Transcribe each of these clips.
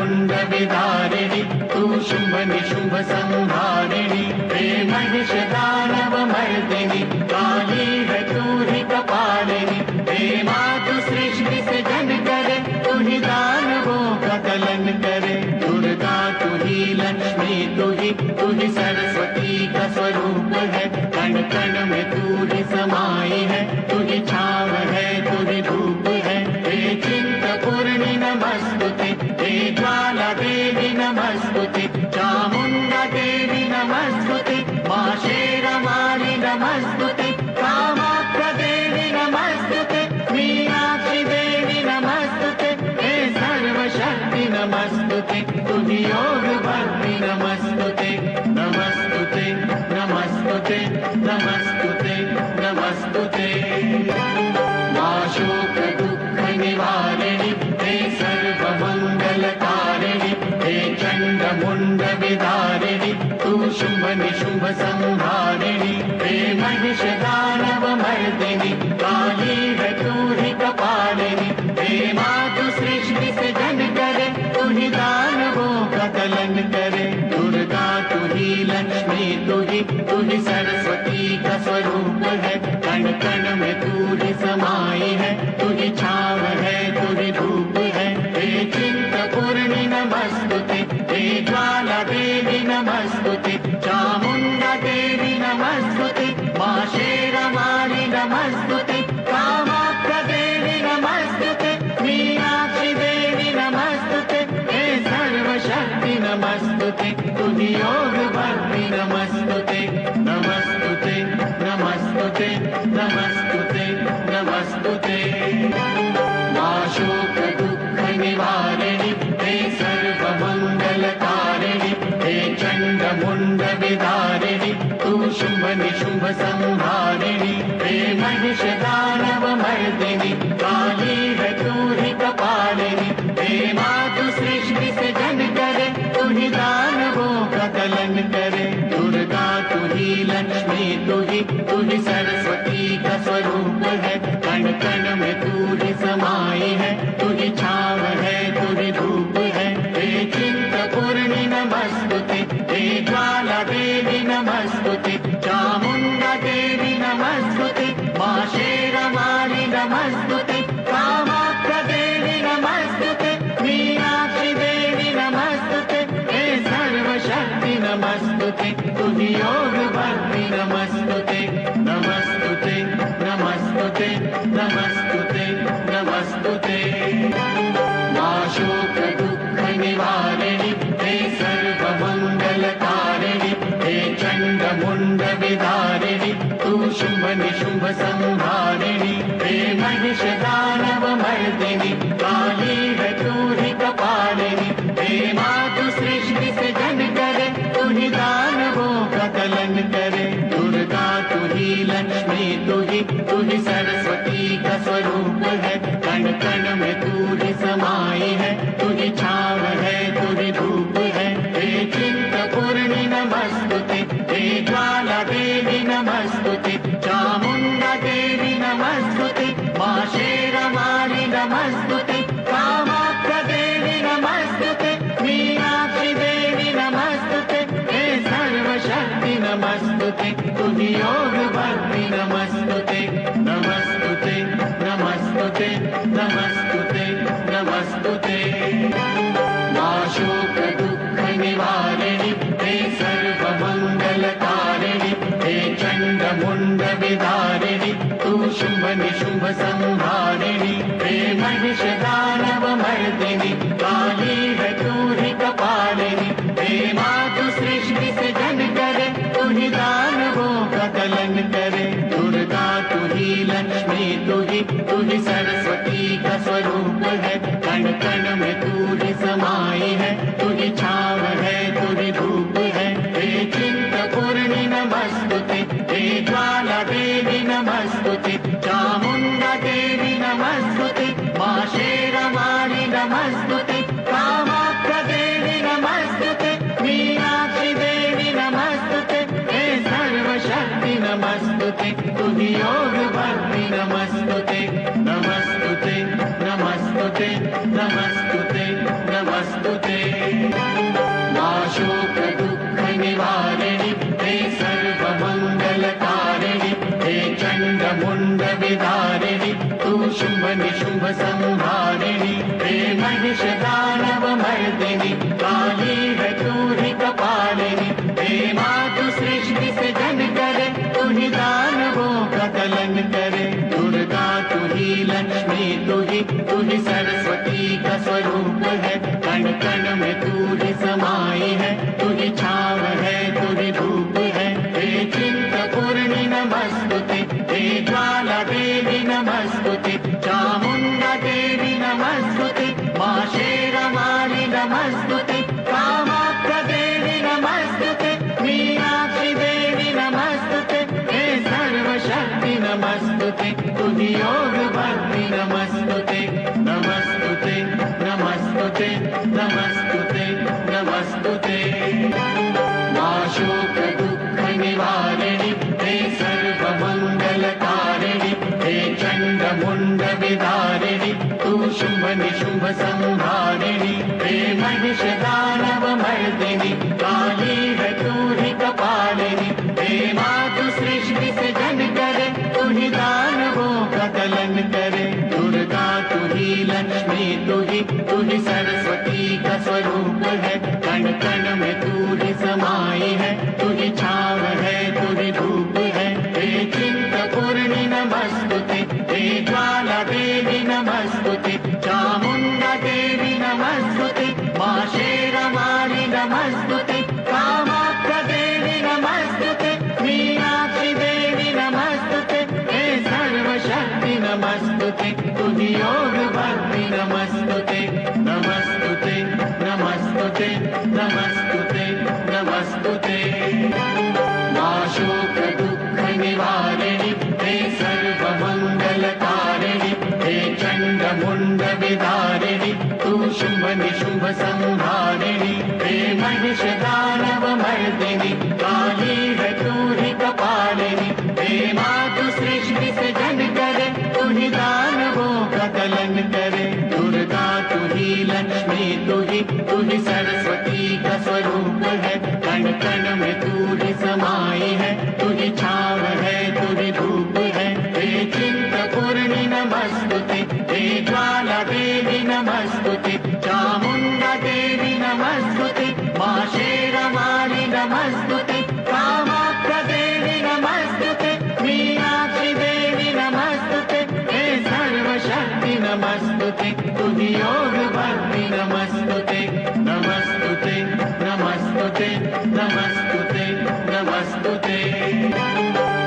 मुण्डविदारिणि तु शुम्भ निशुम्भ संहारिणि हे महिषदानवमर्दिनि काली है तू ही कपालिनी हे मातु सृष्टि से जन करे तू ही दानवों का दलन करे दुर्गा तू ही लक्ष्मी तू ही सरस्वती का स्वरूप है कण कण में तू ही समाई है तू ही छाव है तू ही धूप है हे चिंतपूर्णि नमस्तुते हे ज्वाला देवी नमस्तुते चामुण्डा देवी नमस्तुते मां शेरवाली नमस्तुते कामाख्या देवी नमस्तुते मीनाक्षी देवी नमस्तुते हे सर्वशक्ति नमस्तुते तुझी योग भक्ति नमस्तुते नमस्तुते नमस्तुते नमस्तुते नमस्तुते मां शोक दुःख निवारिणि हे सर्वमङ्गलकारिणि हे चण्डमुण्डविदारिणि तू शुम्भ निशुम्भ संहारिणि हे महिषदानवमर्दिनि काली है तू ही कपालिनी हे मातु सृष्टि से जन करे तू ही दानवों का दलन करे दुर्गा तू ही लक्ष्मी तू ही सरस्वती का स्वरूप है कण कण में तू ही समाई है तू ही छाव है तू ही धूप है हे चिंतपूर्णि नमस्तुते हे ज्वाला देवी नमस्तुते चामुण्डा देवी नमस्तुते मां शेरवाली नमस्तुते कामाख्या देवी नमस्तुते मीनाक्षी देवी नमस्तुते हे सर्वशक्ति नमस्तुते तुझी योग भक्ति नमस्तुते नमस्तुते नमस्तुते नमस्तुते नमस्तुते मां शोक दुःख निवारिणि हे सर्वमङ्गलकारिणि हे चण्डमुण्डविदारिणि तू शुम्भ निशुम्भ संहारिणि हे महिषदानवमर्दिनि काली है तू ही कपालिनी हे मातु सृष्टि से जन करे तू ही दानवों का दलन करे दुर्गा तू ही लक्ष्मी तू ही सरस्वती का स्वरूप है कण कण में तू ही समाई है तू ही छाव है तू ही धूप है हे चिंतपूर्णि नमस्तुते हे ज्वाला देवी नमस्तुते चामुण्डा देवी नमस्तुते मां शेरवाली नमस्तुते कामाख्या देवी नमस्तुते मीनाक्षी देवी नमस्तुते हे सर्वशक्ति नमस्तुते तुझी योग भक्ति नमस्तुते नमस्तुते नमस्तुते नमस्तुते नमस्तुते मां शोक दुःख निवारिणि हे सर्वमङ्गलकारिणि हे चण्डमुण्डविदारिणि तू शुम्भ निशुम्भ संहारिणि हे महिषदानवमर्दिनि काली है तू ही कपालिनी हे मातु सृष्टि से जन करे तू ही दानवों का दलन करे दुर्गा तू ही लक्ष्मी तू ही सरस्वती का स्वरूप है कण कण में तू ही समाई है तू ही छाव है तू ही धूप है हे चिंतपूर्णि नमस्तुते हे ज्वाला देवी नमस्तुते चामुण्डा देवी नमस्तुते मां शेरवाली नमस्तुते कामाख्या देवी नमस्तुते मीनाक्षी देवी नमस्तुते हे सर्वशक्ति नमस्तुते तुझी योग भक्ति नमस्तुते नमस्तुते नमस्तुते नमस्तुते मां शोक दुःख निवारिणि हे सर्वमङ्गलकारिणि हे चण्डमुण्डविदारिणि तू शुम्भ निशुम्भ संहारिणि हे महिषदानवमर्दिनि काली है तू ही कपालिनी हे मातु सृष्टि से जन करे तू ही दानवों का दलन करे दुर्गा तू ही लक्ष्मी तू ही सरस्वती का स्वरूप है कण कण में तू ही समाई है तू ही छाव है तू ही धूप है हे चिंतपूर्णि नमस्तुते हे ज्वाला देवी नमस्तुते चामुण्डा देवी नमस्तुते मां शेरवाली नमस्तुते कामाख्या देवी नमस्तुते मीनाक्षी देवी नमस्तुते हे सर्वशक्ति नमस्तुते तुझी योग भक्ति नमस्तुते नमस्तुते नमस्तुते नमस्तुते मां शोक दुःख निवारिणि हे सर्वमङ्गलकारिणि हे चण्डमुण्डविदारिणि तू शुम्भ निशुम्भ संहारिणि हे महिषदानवमर्दिनि काली है तू ही कपालिनी हे मातु सृष्टि से जन करे तू ही दानवों का दलन करे दुर्गा तू ही लक्ष्मी तू ही सरस्वती का स्वरूप है कण कण में तू ही समाई है तू ही छाव है तू ही धूप है हे चिंतपूर्णि नमस्तुते हे ज्वाला देवी नमस्तुते चामुण्डा देवी नमस्तुते मां शेरवाली नमस्तुते कामाख्या देवी नमस्तुते मीनाक्षी देवी नमस्तुते हे सर्वशक्ति नमस्तुते तुझी योग भक्ति नमस्तुते नमस्तुते नमस्तुते नमस्तुते नमस्तुते नमस्तुते। मा शोक दुःख निवारिणि हे सर्वमङ्गलकारिणि हे चण्डमुण्ड विदारिणि तु शुम्भ निशुम्भ संहारिणि हे महिषदानव मर्दिनि काली है तू ही कपालिनी हे मातु सृष्टि से जन करे तू ही दानवों का दलन करे। दुर्गा तू ही लक्ष्मी तू ही सरस्वती का स्वरूप है। कण कण में तू ही समाई है तू ही छाव है तू ही धूप है। हे चिंतपूर्णि नमस्तुते हे ज्वाला देवी नमस्तुते चामुण्डा देवी नमस्तुते मा शेरवाली नमस्तुते कामाख्या देवी नमस्तुते मीनाक्षी देवी नमस्तुते हे सर्वशक्ति नमस्तुते तुझी योग भक्ति नमस्तुते। नमस्तुते नमस्तुते नमस्तुते नमस्तुते। मा शोक दुःख निवारिणि हे सर्वमङ्गलकारिणि हे चण्डमुण्ड विदारिणि तू शुम्भ निशुम्भ संहारिणि हे महिषदानव मर्दिनि काली है तू ही कपालिनी हे मातु सृष्टि से जन करे तू ही दानवों का दलन करे। दुर्गा तू ही लक्ष्मी तू ही सरस्वती का स्वरूप है। कण कण में तू ही समाई है तू ही छाव है तू ही धूप है। हे चिंतपूर्णि नमस्तुते हे ज्वाला देवी नमस्तुते चामुण्डा देवी नमस्तुते मा शेरवाली नमस्तुते कामाख्या देवी नमस्तुते मीनाक्षी देवी नमस्तुते हे सर्वशक्ति नमस्तुते तुझी योग भक्ति नमस्तुते। नमस्तुते नमस्तुते नमस्तुते नमस्तुते। मा शोक दुःख निवारिणि हे सर्वमङ्गलकारिणि हे चण्डमुण्ड विदारिणि तू शुम्भ निशुम्भ संहारिणि हे महिषदानव मर्दिनि काली है तू ही कपालिनी हे मातु सृष्टि से जन करे तू ही दानवों का दलन करे। दुर्गा तू ही लक्ष्मी तू ही सरस्वती का स्वरूप है। कण कण में तू ही समाई है तू ही छाव है तू ही धूप है। हे चिंतपूर्णि नमस्तुते हे ज्वाला देवी नमस्तुते चामुण्डा देवी नमस्तुते मा शेरवाली नमस्तुते कामाख्या देवी नमस्तुते मीनाक्षी देवी नमस्तुते हे सर्वशक्ति नमस्तुते तुझी योग भक्ति नमस्तुते। नमस्तुते नमस्तुते नमस्तुते नमस्तुते।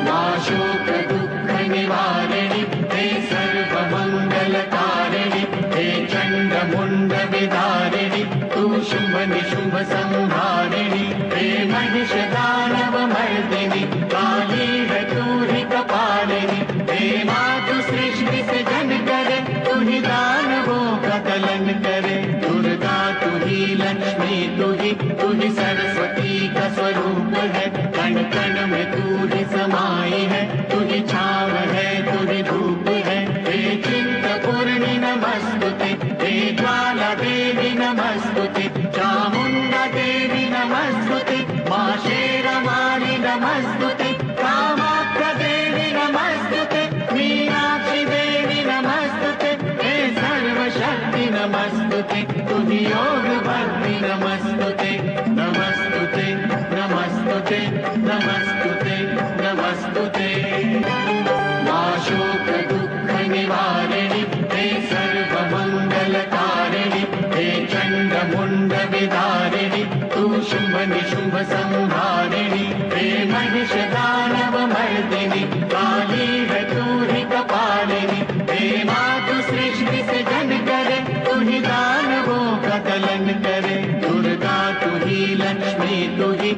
मा शोक दुःख निवारिणि हे सर्वमङ्गलकारिणि हे चण्डमुण्ड विदारिणि तू शुम्भ निशुम्भ संहारिणि हे महिषदानव मर्दिनि काली है तू ही कपालिनी हे मातु सृष्टि से जन करे तू ही दानवों का दलन करे। दुर्गा तू ही लक्ष्मी तू ही सरस्वती का स्वरूप है। कण कण में तू ही समाई है तू ही छाव है तू ही धूप है। हे चिंतपूर्णि नमस्तुते हे ज्वाला देवी नमस्तुते चामुण्डा देवी नमस्तुते मा शेरवाली नमस्तुते कामाख्या देवी नमस्तुते मीनाक्षी देवी नमस्तुते हे सर्वशक्ति नमस्तुते तुझी योग भक्ति नमस्तुते। नमस्तुते नमस्तुते नमस्तुते नमस्तुते। मा शोक दुःख निवारिणि हे सर्वमङ्गलकारिणि हे चण्डमुण्ड विदारिणि तू शुम्भ निशुम्भ संहारिणि हे महिषदानव मर्दिनि काली है तू ही कपालिनी हे मातु सृष्टि से जन करे तू ही दानवों का दलन करे। दुर्गा तू ही लक्ष्मी तू ही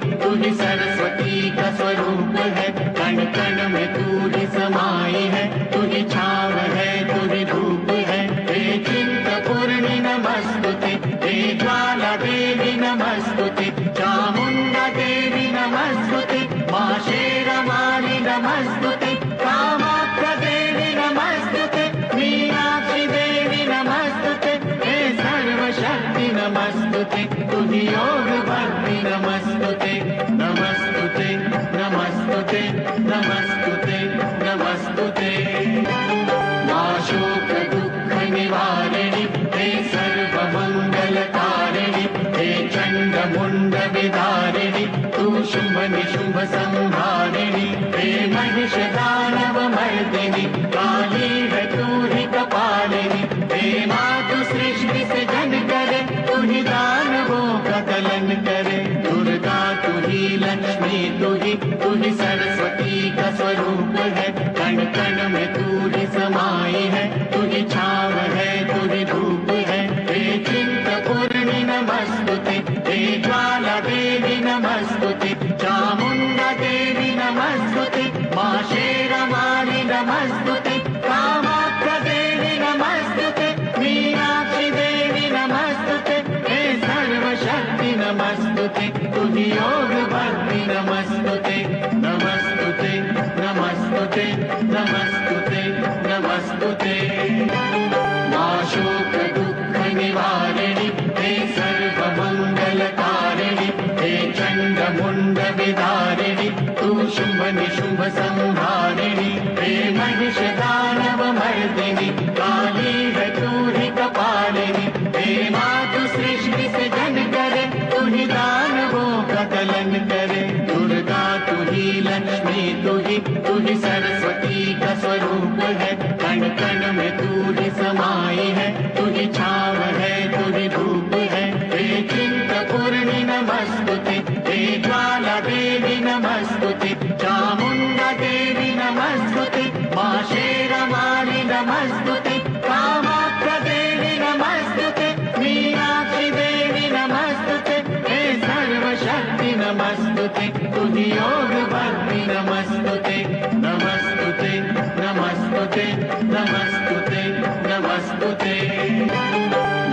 सरस्वती का स्वरूप है। कण कण में तू ही समाई है तू ही छाव है तू ही धूप है। हे चिंतपूर्णि नमस्तुते हे ज्वाला देवी नमस्तुते चामुण्डा देवी नमस्तुते मा शेरवाली नमस्तुते कामाख्या देवी नमस्तुते मीनाक्षी देवी नमस्तुते हे सर्वशक्ति नमस्तुते। नमस्तुते तू ही योग भक्ति नमस्तुते नमस्तुते नमस्तुते नमस्तुते नमस्तुते मां शोक दुख निवारिणि हे सर्व मंगल कारिणि हे चंड मुंड विदारिणि तू शुंभ निशुंभ संहारिणि हे महिष दानव मर्दिनि काली है तू ही कपालिनी हे मातु सृष्टि से जन करे तू ही दानवों का दलन करे दुर्गा तू ही लक्ष्मी तू ही सरस्वती का स्वरूप है कण कण में तू ही समाई है तू ही छाव है तू ही धूप है हे चिंतपूर्णि नमस्तुते हे ज्वाला देवी नमस्तुते चामुंडा देवी नमस्तुते मां शेरवाली नमस्तुते कामाख्या देवी नमस्तुते मीनाक्षी देवी नमस्तुते हे सर्वशक्ति नमस्तुते तुझी योग भक्ति नमस्तुते नमस्तुते नमस्तुते नमस्तुते नमस्तुते मां शोक दुख निवारिणि हे सर्व मंगल कारिणि हे चंड मुंड विदारिणि तू शुंभ निशुंभ संहारिणि हे महिष दानव मर्दिनि काली है तू ही कपालिनी हे मातु सृष्टि से जन करे तू ही दानवों का दलन करे दुर्गा तू ही लक्ष्मी तू ही सरस्वती का स्वरूप है कण कण में तू ही समाई है तू ही छाव है तू ही धूप है हे चिंतपूर्णि नमस्तुते हे ज्वाला देवी नमस्तुते चामुंडा देवी नमस्तुते मां शेरवाली नमस्तुते कामाख्या देवी नमस्तुते मीनाक्षी देवी नमस्तुते हे सर्वशक्ति नमस्तुते तुझी योग भक्ति नमस्तुते नमस्तुते नमस्तुते नमस्तुते नमस्तुते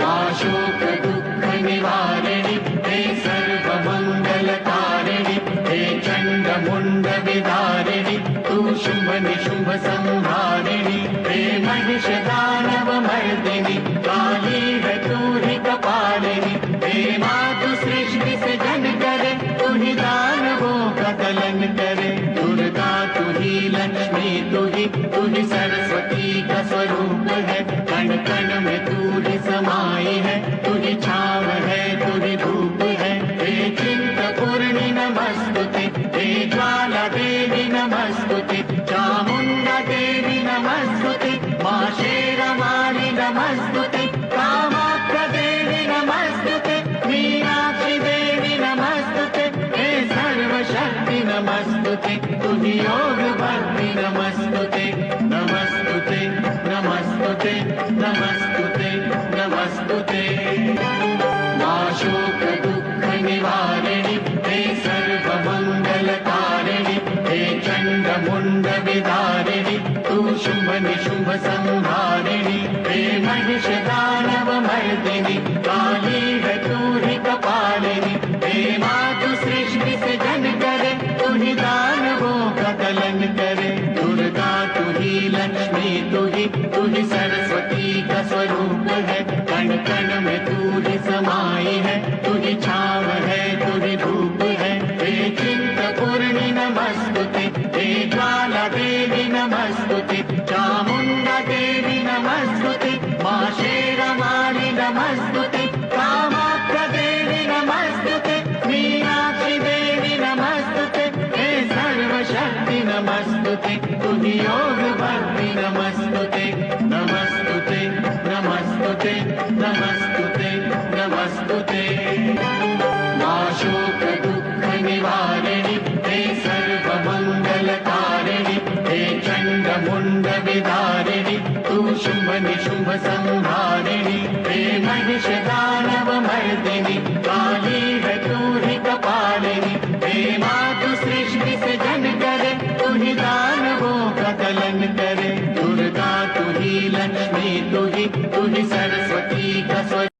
मां शोक दुख निवारिणि हे सर्व मंगल कारिणि हे चंड मुंड विदारिणि तू शुंभ निशुंभ संहारिणि हे महिष दानव मर्दिनि काली है तू ही कपालिनी हे मातु सृष्टि से जन करे तू ही दानवों का दलन करे दुर्गा तू ही लक्ष्मी तू ही सरस्वती का स्वरूप है कण कण में तू ही समाई है तू ही छाव है तू ही धूप है हे चिंतपूर्णि नमस्तुते हे ज्वाला देवी नमस्तुते चामुंडा देवी नमस्तुते मां शेरवाली नमस्तुते कामाख्या देवी नमस्तुते मीनाक्षी देवी नमस्तुते हे सर्वशक्ति नमस्तुते तुझी योग भक्ति नमस्तुते नमस्तुते नमस्तुते नमस्तुते नमस्तुते मां शोक दुख निवारिणि हे सर्व मंगल कारिणि हे चंड मुंड विदारिणि तू शुंभ निशुंभ संहारिणि हे महिष दानव मर्दिनि काली है तू ही कपालिनी हे मातु सृष्टि से जन करे तू ही दानवों का दलन करे दुर्गा तू ही लक्ष्मी तू ही सरस्वती का स्वरूप है कण कण में तू ही समाई है तू ही छाव है तू ही धूप है हे चिंतपूर्णि नमस्तुते हे ज्वाला देवी नमस्तुते चामुंडा देवी नमस्तुते मां शेरवाली नमस्तुते कामाख्या देवी नमस्तुते मीनाक्षी देवी नमस्तुते हे सर्वशक्ति नमस्तुते तुझी योग भक्ति नमस्तुते नमस्तुते नमस्तुते नमस्तुते नमस्तुते मां शोक दुख निवारिणि हे सर्व मंगल कारिणि हे चंड मुंड विदारिणि तू शुंभ निशुंभ संहारिणि हे महिष दानव मर्दिनि काली है तू ही कपालिनी हे मातु सृष्टि से जन करे तू ही दानवों का दलन करे दुर्गा तू ही लक्ष्मी तू ही सरस्वती